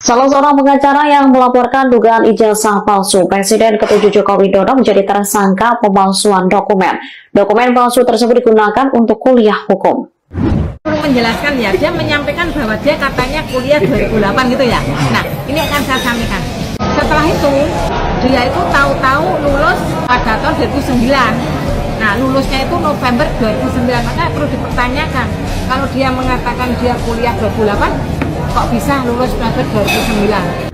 Salah seorang pengacara yang melaporkan dugaan ijazah palsu Presiden ke-7 Joko Widodo menjadi tersangka pemalsuan dokumen. Dokumen palsu tersebut digunakan untuk kuliah hukum. Menjelaskan ya, dia menyampaikan bahwa dia katanya kuliah 2008 gitu ya. Nah, ini akan saya sampaikan. Setelah itu, dia itu tahu-tahu lulus pada tahun 2009. Nah, lulusnya itu November 2009. Maka perlu dipertanyakan, kalau dia mengatakan dia kuliah 2008, kok bisa lulus November 2009?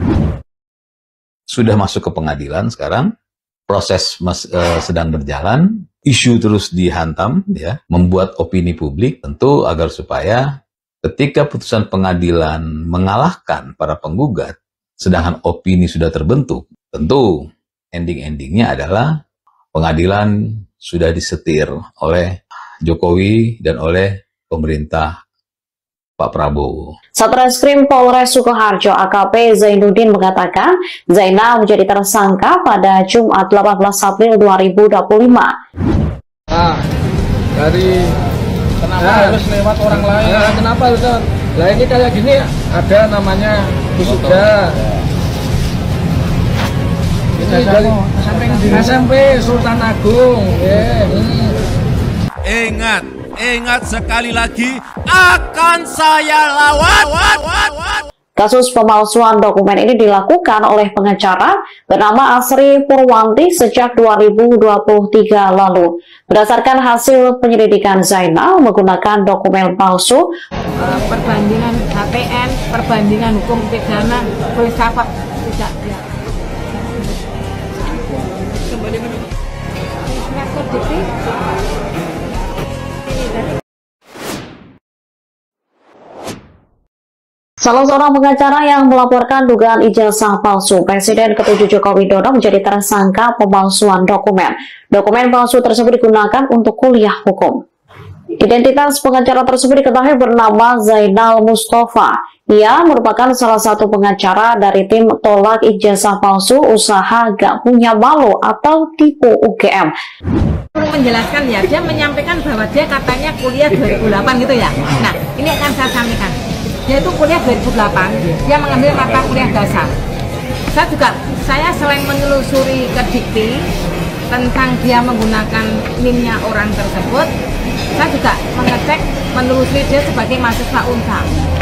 Sudah masuk ke pengadilan sekarang, proses sedang berjalan, isu terus dihantam, ya, membuat opini publik tentu agar supaya ketika putusan pengadilan mengalahkan para penggugat, sedangkan opini sudah terbentuk, tentu ending-endingnya adalah pengadilan sudah disetir oleh Jokowi dan oleh pemerintah Pak Prabowo. Satreskrim Polres Sukoharjo AKP Zainuddin mengatakan Zainal menjadi tersangka pada Jumat 18 April 2025. Nah, kenapa harus lewat orang lain? Nah, kenapa harus? Lah ini kayak gini ada namanya wisuda. Ini dari SMP Sultan Agung. Ingat sekali lagi akan saya lawan. Kasus pemalsuan dokumen ini dilakukan oleh pengacara bernama Asri Purwanti sejak 2023 lalu. Berdasarkan hasil penyelidikan, Zainal menggunakan dokumen palsu, Perbandingan HPN, perbandingan hukum pidana, filsafat tidak ya. Kembali menurut salah seorang pengacara yang melaporkan dugaan ijazah palsu Presiden ke-7 Joko Widodo menjadi tersangka pemalsuan dokumen. Dokumen palsu tersebut digunakan untuk kuliah hukum. Identitas pengacara tersebut diketahui bernama Zainal Mustafa. Ia merupakan salah satu pengacara dari tim tolak ijazah palsu usaha gak punya malu atau tipu UGM. Menjelaskan ya, dia menyampaikan bahwa dia katanya kuliah 2008 gitu ya. Nah, ini akan saya sampaikan. Dia itu kuliah 2008, dia mengambil mata kuliah dasar. Saya selain menelusuri ke Dikti tentang dia menggunakan NIM-nya orang tersebut, saya juga mengecek, menelusuri dia sebagai mahasiswa UNSA.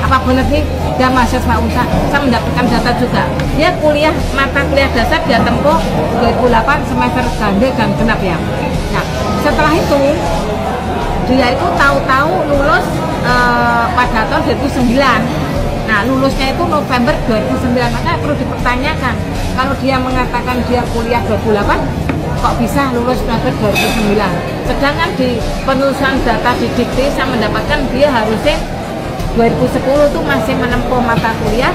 Apa benar sih dia mahasiswa UNSA? Saya mendapatkan data juga. Dia kuliah mata kuliah dasar dia tempuh 2008 semester ganda dan genap ya. Nah, setelah itu dia itu tahu-tahu lulus pada tahun 2009. Nah, lulusnya itu November 2009. Maka perlu dipertanyakan, kalau dia mengatakan dia kuliah 2008, kok bisa lulus November 2009? Sedangkan di penelusuran data di Dikti saya mendapatkan dia harusnya 2010 itu masih menempuh mata kuliah,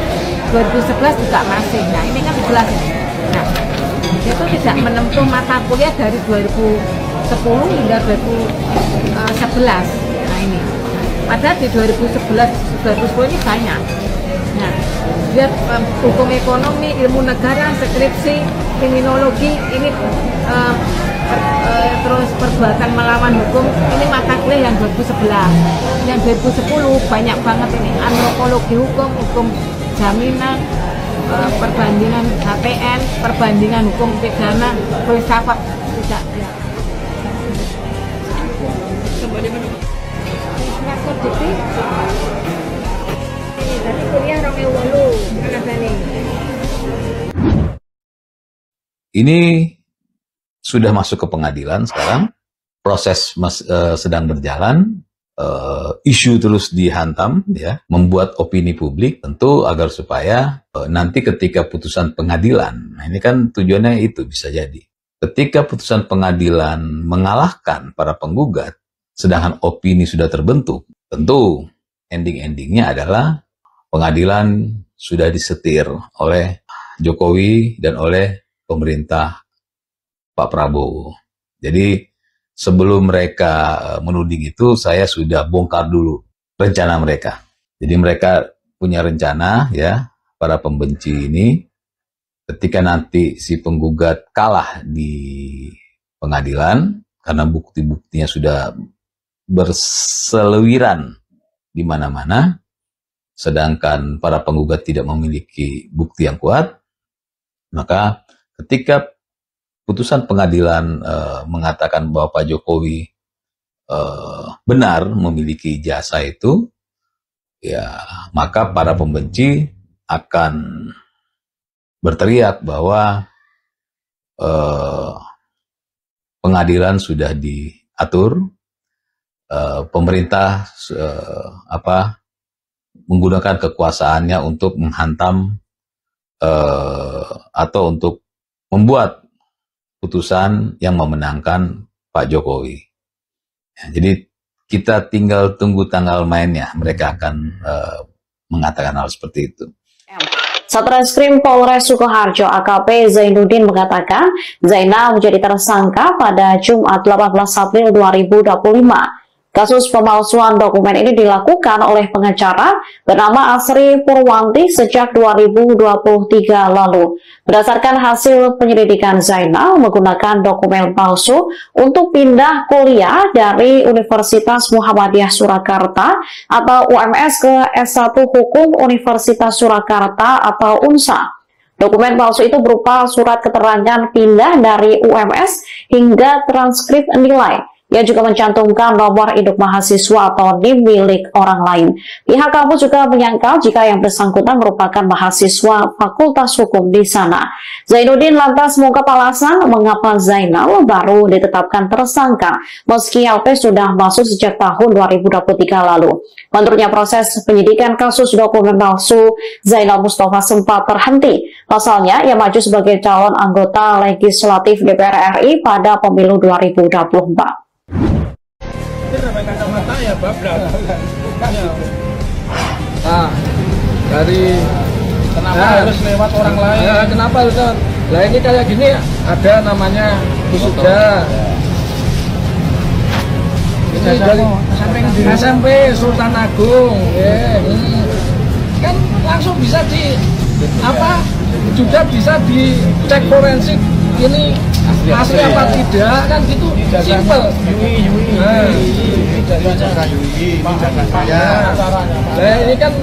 2011 juga masih. Nah, ini kan jelas. Nah, dia itu tidak menempuh mata kuliah dari 2010 hingga 2011. Nah, ini. Padahal di 2010 ini banyak. Nah, dia hukum ekonomi, ilmu negara, skripsi, kriminologi, ini terus perbuatan melawan hukum, ini mata kuliah yang 2011. Yang 2010 banyak banget ini, antropologi hukum, hukum jaminan, perbandingan HPN, perbandingan hukum pidana, filsafat tidak ya. Kembali menurut dari kuliah 2008 Ini sudah masuk ke pengadilan sekarang, proses sedang berjalan, isu terus dihantam, ya, membuat opini publik tentu agar supaya nanti ketika putusan pengadilan, nah ini kan tujuannya itu bisa jadi, ketika putusan pengadilan mengalahkan para penggugat, sedangkan opini sudah terbentuk, tentu ending-endingnya adalah pengadilan sudah disetir oleh Jokowi dan oleh pemerintah Pak Prabowo. Jadi sebelum mereka menuding itu, saya sudah bongkar dulu rencana mereka. Jadi mereka punya rencana, ya, para pembenci ini, ketika nanti si penggugat kalah di pengadilan, karena bukti-buktinya sudah berseliweran di mana-mana, sedangkan para penggugat tidak memiliki bukti yang kuat, maka ketika putusan pengadilan mengatakan bahwa Pak Jokowi benar memiliki jasa itu, ya maka para pembenci akan berteriak bahwa pengadilan sudah diatur, pemerintah menggunakan kekuasaannya untuk menghantam atau untuk membuat putusan yang memenangkan Pak Jokowi. Ya, jadi kita tinggal tunggu tanggal mainnya, mereka akan mengatakan hal seperti itu. Satreskrim Polres Sukoharjo AKP Zainuddin mengatakan Zainal menjadi tersangka pada Jumat 18 April 2025. Kasus pemalsuan dokumen ini dilakukan oleh pengacara bernama Asri Purwanti sejak 2023 lalu. Berdasarkan hasil penyelidikan, Zainal menggunakan dokumen palsu untuk pindah kuliah dari Universitas Muhammadiyah Surakarta atau UMS ke S1 Hukum Universitas Surakarta atau UNSA. Dokumen palsu itu berupa surat keterangan pindah dari UMS hingga transkrip nilai. Ia juga mencantumkan nomor induk mahasiswa atau NIM milik orang lain. Pihak kampus juga menyangkal jika yang bersangkutan merupakan mahasiswa Fakultas Hukum di sana. Zainuddin lantas mengungkap alasan mengapa Zainal baru ditetapkan tersangka meski LP sudah masuk sejak tahun 2023 lalu. Menurutnya proses penyidikan kasus dokumen palsu Zainal Mustafa sempat terhenti. Pasalnya ia maju sebagai calon anggota legislatif DPR RI pada pemilu 2024. Kacamata ya bablas. Nah, dari kenapa harus lewat orang lain? Ya, kenapa harus? Lah ini kayak gini ada namanya wisuda. Ini dari SMP Sultan Agung. Kan langsung bisa juga bisa dicek forensik ini asli apa tidak, kan gitu, simpel. Nah ini kan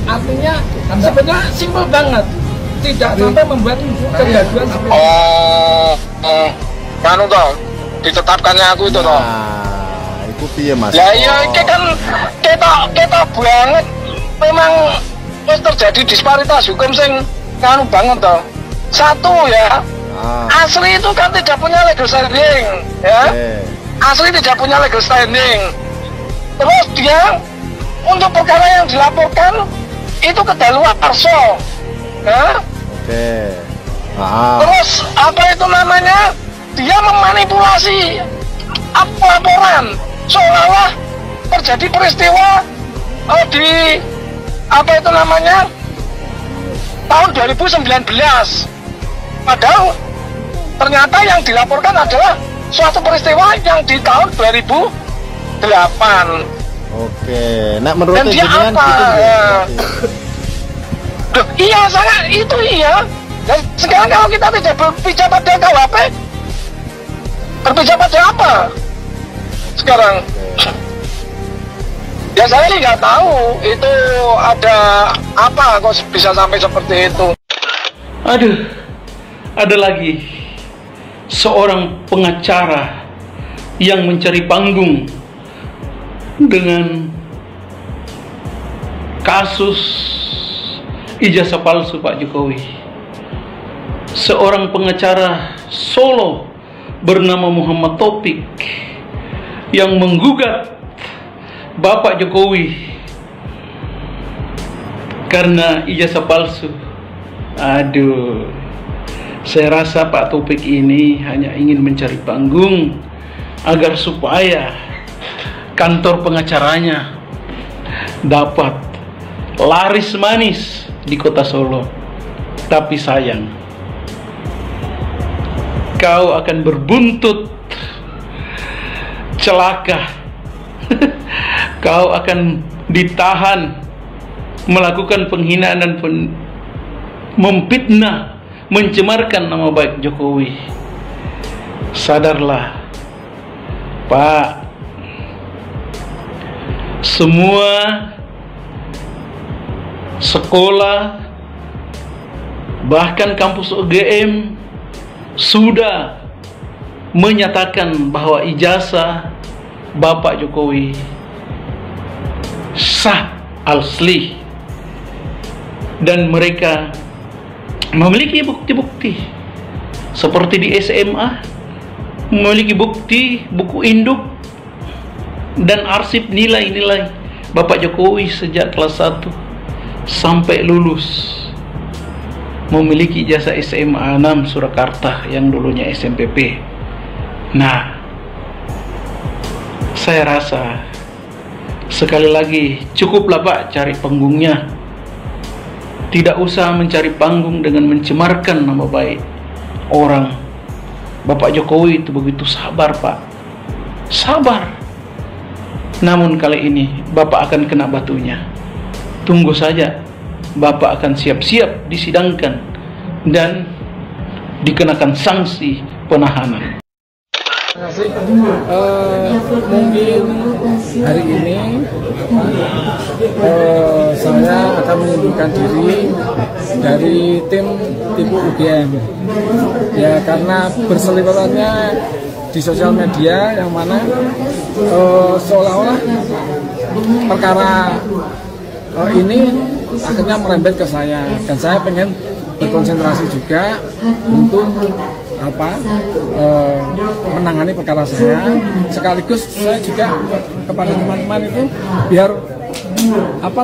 artinya sebenarnya simpel banget, tidak sampai membuat kegaduhan seperti kan toh ditetapkannya aku itu toh. Itu piye Mas? Ya iya ini kan kita banget memang terjadi disparitas hukum sing kanu banget toh. Satu ya, Asri itu kan tidak punya legal standing, ya. Asri tidak punya legal standing. Terus dia untuk perkara yang dilaporkan itu kedaluarsa, ya. Terus apa itu namanya? Dia memanipulasi laporan seolah-olah terjadi peristiwa di apa itu namanya tahun 2019. Padahal ternyata yang dilaporkan adalah suatu peristiwa yang di tahun 2008. Oke, nah menurut dan dia apa? Iya, sangat itu iya. Dan sekarang kalau kita tidak berbicara pada KUHP, berbicara pada apa? Sekarang, ya saya sih nggak tahu itu ada apa kok bisa sampai seperti itu. Aduh, ada lagi seorang pengacara yang mencari panggung dengan kasus ijazah palsu Pak Jokowi. Seorang pengacara Solo bernama Muhammad Taufik yang menggugat Bapak Jokowi karena ijazah palsu. Aduh, saya rasa Pak Taufik ini hanya ingin mencari panggung agar supaya kantor pengacaranya dapat laris manis di kota Solo. Tapi sayang, kau akan berbuntut celaka. Kau akan ditahan, melakukan penghinaan dan memfitnah, mencemarkan nama baik Jokowi. Sadarlah, Pak. Semua sekolah, bahkan kampus UGM sudah menyatakan bahwa ijazah Bapak Jokowi sah asli, dan mereka memiliki bukti-bukti seperti di SMA memiliki bukti buku induk dan arsip nilai-nilai Bapak Jokowi sejak kelas 1 sampai lulus, memiliki ijazah SMA 6 Surakarta yang dulunya SMPP. Nah, saya rasa sekali lagi cukuplah Pak cari panggungnya. Tidak usah mencari panggung dengan mencemarkan nama baik orang. Bapak Jokowi itu begitu sabar Pak, sabar. Namun kali ini Bapak akan kena batunya. Tunggu saja, Bapak akan siap-siap disidangkan dan dikenakan sanksi penahanan. Mungkin hari ini saya akan mengundurkan diri dari tim UGM ya, karena berseliwerannya di sosial media yang mana seolah-olah perkara ini akhirnya merembet ke saya, dan saya pengen berkonsentrasi juga untuk menangani perkara saya, sekaligus saya juga kepada teman-teman itu biar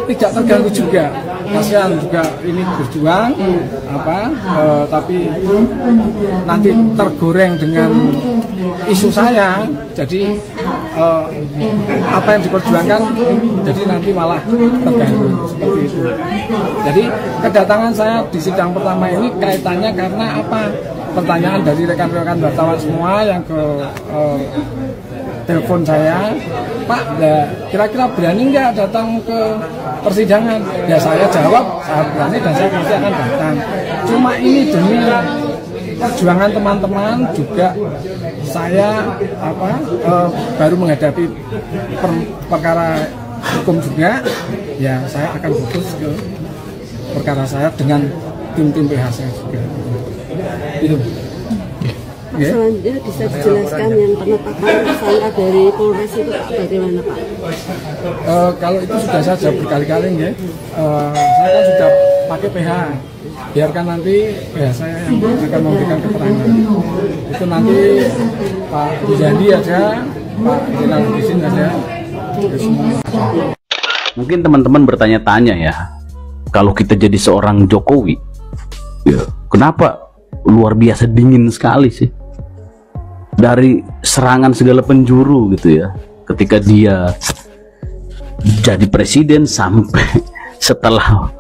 tidak terganggu juga. Kasihan juga ini berjuang tapi nanti tergoreng dengan isu saya, jadi apa yang diperjuangkan jadi nanti malah terganggu seperti itu. Jadi kedatangan saya di sidang pertama ini kaitannya karena apa? Pertanyaan dari rekan-rekan wartawan semua yang ke telepon saya, Pak, kira-kira berani nggak datang ke persidangan? Ya saya jawab, saya berani dan saya pasti akan datang. Cuma ini demi perjuangan teman-teman juga, saya baru menghadapi perkara hukum juga, ya saya akan fokus ke perkara saya dengan tim-tim PH saya juga. Itu. Okay. Selanjutnya bisa dijelaskan yang penetapan tersangka dari Polres itu Pak, bagaimana Pak? Kalau itu sudah saya jawab berkali-kali ya. Saya kan sudah pakai PH. Biarkan nanti saya yang akan memberikan keterangan. Itu nanti Pak Bujandi aja, Pak Jenal Bisin aja. Mungkin teman-teman bertanya-tanya ya, kalau kita jadi seorang Jokowi, ya kenapa luar biasa dingin sekali sih dari serangan segala penjuru gitu ya, ketika dia jadi presiden sampai setelah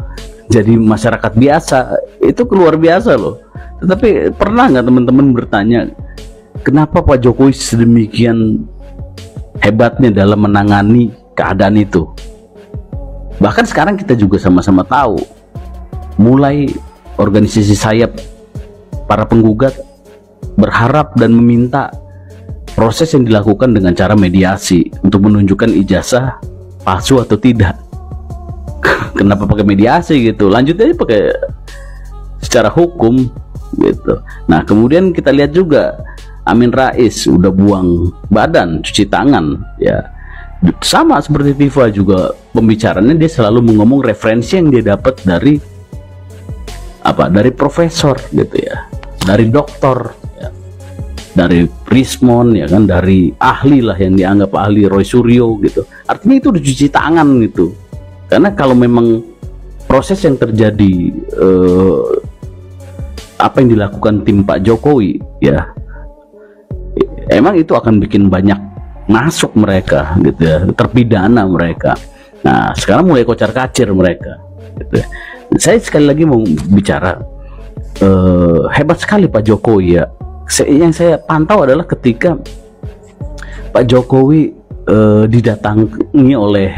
jadi masyarakat biasa, itu luar biasa loh. Tetapi pernah nggak teman-teman bertanya, kenapa Pak Jokowi sedemikian hebatnya dalam menangani keadaan itu? Bahkan sekarang kita juga sama-sama tahu, mulai organisasi sayap para penggugat berharap dan meminta proses yang dilakukan dengan cara mediasi untuk menunjukkan ijazah palsu atau tidak. Kenapa pakai mediasi gitu? Lanjut aja pakai secara hukum gitu. Nah, kemudian kita lihat juga Amin Rais udah buang badan, cuci tangan ya. Sama seperti FIFA juga, pembicaranya dia selalu ngomong referensi yang dia dapat dari dari profesor gitu ya, dari dokter ya, dari Prismon ya kan, dari ahli lah yang dianggap ahli, Roy Suryo gitu. Artinya itu udah cuci tangan gitu. Karena kalau memang proses yang terjadi apa yang dilakukan tim Pak Jokowi ya, emang itu akan bikin banyak masuk mereka gitu ya, terpidana mereka. Nah sekarang mulai kocar-kacir mereka gitu ya. Saya sekali lagi mau bicara, hebat sekali Pak Jokowi ya. Yang saya pantau adalah ketika Pak Jokowi didatangi oleh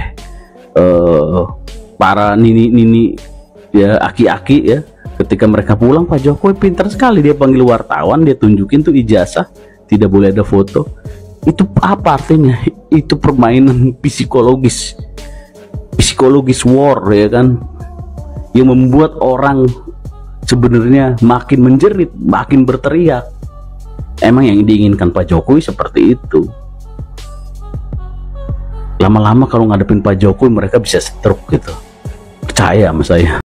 para nini-nini ya, aki-aki ya, ketika mereka pulang, Pak Jokowi pintar sekali, dia panggil wartawan, dia tunjukin tuh ijazah, tidak boleh ada foto. Itu apa artinya? Itu permainan psikologis war ya kan. yang membuat orang sebenarnya makin menjerit, makin berteriak. Emang yang diinginkan Pak Jokowi seperti itu. Lama-lama kalau ngadepin Pak Jokowi mereka bisa stroke gitu. Percaya sama saya.